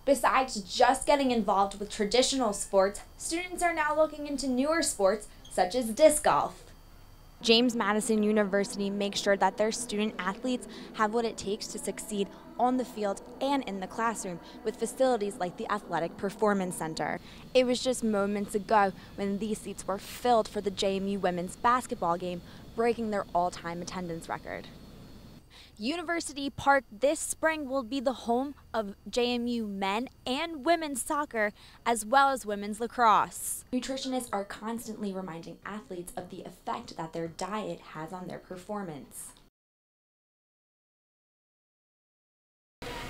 Besides just getting involved with traditional sports, students are now looking into newer sports such as disc golf. James Madison University makes sure that their student athletes have what it takes to succeed on the field and in the classroom with facilities like the Athletic Performance Center. It was just moments ago when these seats were filled for the JMU women's basketball game, breaking their all-time attendance record. University Park this spring will be the home of JMU men and women's soccer, as well as women's lacrosse. Nutritionists are constantly reminding athletes of the effect that their diet has on their performance.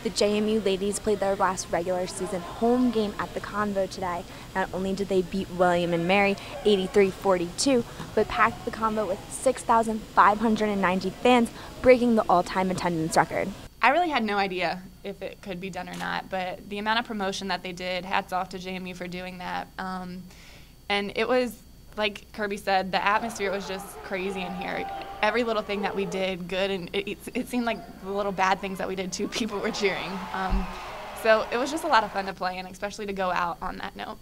The JMU ladies played their last regular season home game at the Convo today. Not only did they beat William and Mary 83-42, but packed the Convo with 6,590 fans, breaking the all-time attendance record. I really had no idea if it could be done or not, but the amount of promotion that they did, hats off to JMU for doing that. And it was, like Kirby said, the atmosphere was just crazy in here. Every little thing that we did good, and it seemed like the little bad things that we did too, people were cheering. So it was just a lot of fun to play, and especially to go out on that note.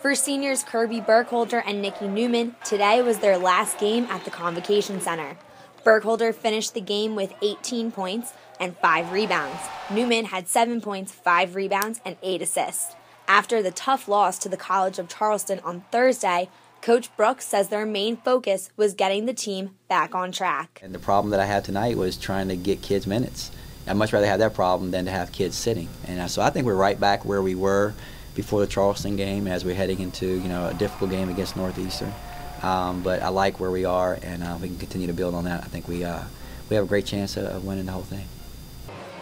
For seniors Kirby Burkholder and Nikki Newman, today was their last game at the Convocation Center. Burkholder finished the game with 18 points and 5 rebounds. Newman had 7 points, 5 rebounds, and 8 assists. After the tough loss to the College of Charleston on Thursday, Coach Brooks says their main focus was getting the team back on track. And the problem that I had tonight was trying to get kids minutes. I'd much rather have that problem than to have kids sitting. And so I think we're right back where we were before the Charleston game as we're heading into a difficult game against Northeastern. But I like where we are, and we can continue to build on that. I think we have a great chance of winning the whole thing.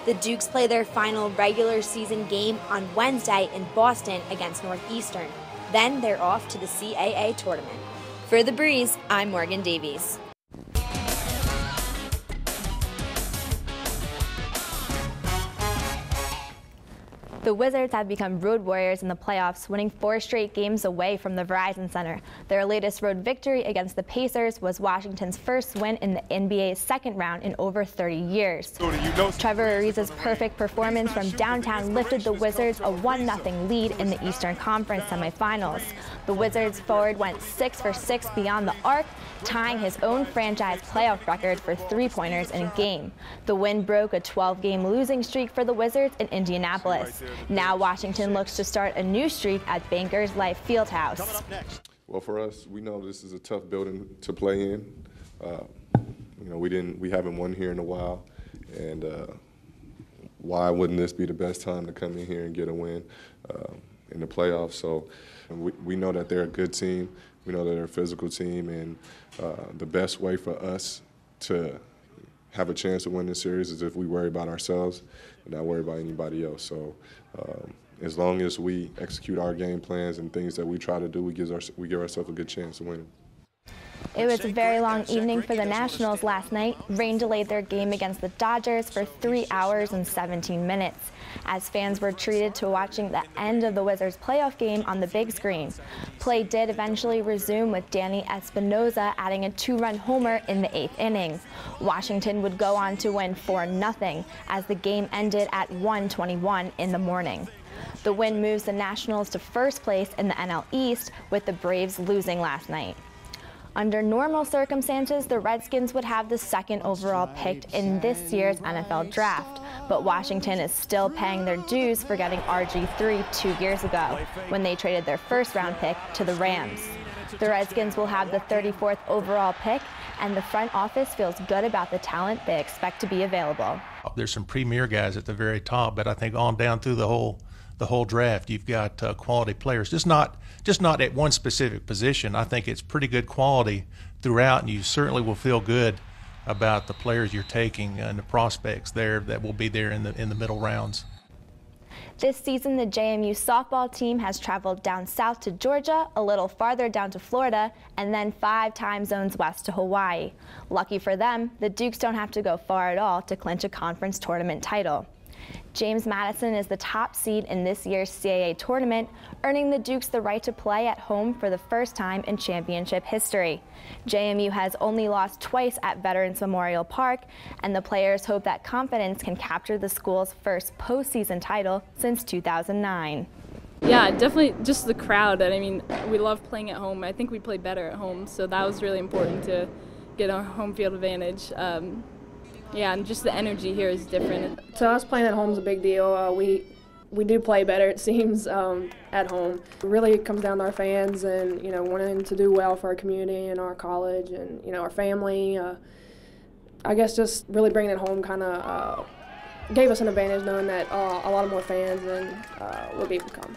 The Dukes play their final regular season game on Wednesday in Boston against Northeastern. Then they're off to the CAA tournament. For The Breeze, I'm Morgan Davies. The Wizards have become road warriors in the playoffs, winning 4 straight games away from the Verizon Center. Their latest road victory against the Pacers was Washington's first win in the NBA's second round in over 30 years. Trevor Ariza's perfect performance from downtown lifted the Wizards a 1-0 lead in the Eastern Conference semifinals. The Wizards forward went 6 for 6 beyond the arc, tying his own franchise playoff record for 3-pointers in a game. The win broke a 12-game losing streak for the Wizards in Indianapolis. Now Washington looks to start a new streak at Bankers Life Fieldhouse. Well, for us, we know this is a tough building to play in. We haven't won here in a while, and why wouldn't this be the best time to come in here and get a win in the playoffs? So we know that they're a good team. We know that they're a physical team, and the best way for us to have a chance to win this series is if we worry about ourselves and not worry about anybody else. So as long as we execute our game plans and things that we try to do, we give ourselves a good chance of winning. It was a very long evening for the Nationals last night. Rain delayed their game against the Dodgers for 3 hours and 17 minutes, as fans were treated to watching the end of the Wizards playoff game on the big screen. Play did eventually resume with Danny Espinoza adding a 2-run homer in the 8th inning. Washington would go on to win 4-0 as the game ended at 1:21 in the morning. The win moves the Nationals to first place in the NL East, with the Braves losing last night. Under normal circumstances, the Redskins would have the 2nd overall pick in this year's NFL draft, but Washington is still paying their dues for getting RG3 2 years ago, when they traded their 1st-round pick to the Rams. The Redskins will have the 34th overall pick, and the front office feels good about the talent they expect to be available. There's some premier guys at the very top, but I think on down through the whole draft, you've got quality players. Just not at one specific position. I think it's pretty good quality throughout, and you certainly will feel good about the players you're taking and the prospects there that will be there in the middle rounds. This season, the JMU softball team has traveled down south to Georgia, a little farther down to Florida, and then 5 time zones west to Hawaii. Lucky for them, the Dukes don't have to go far at all to clinch a conference tournament title. James Madison is the top seed in this year's CAA tournament, earning the Dukes the right to play at home for the first time in championship history. JMU has only lost twice at Veterans Memorial Park, and the players hope that confidence can capture the school's first postseason title since 2009. Yeah, definitely just the crowd. I mean, we love playing at home. I think we play better at home, so that was really important to get our home field advantage. Yeah, and just the energy here is different. So us playing at home is a big deal. We do play better, it seems, at home. It really comes down to our fans and, you know, wanting to do well for our community and our college and, you know, our family. I guess just really bringing it home kind of gave us an advantage knowing that a lot of more fans and would be able to come.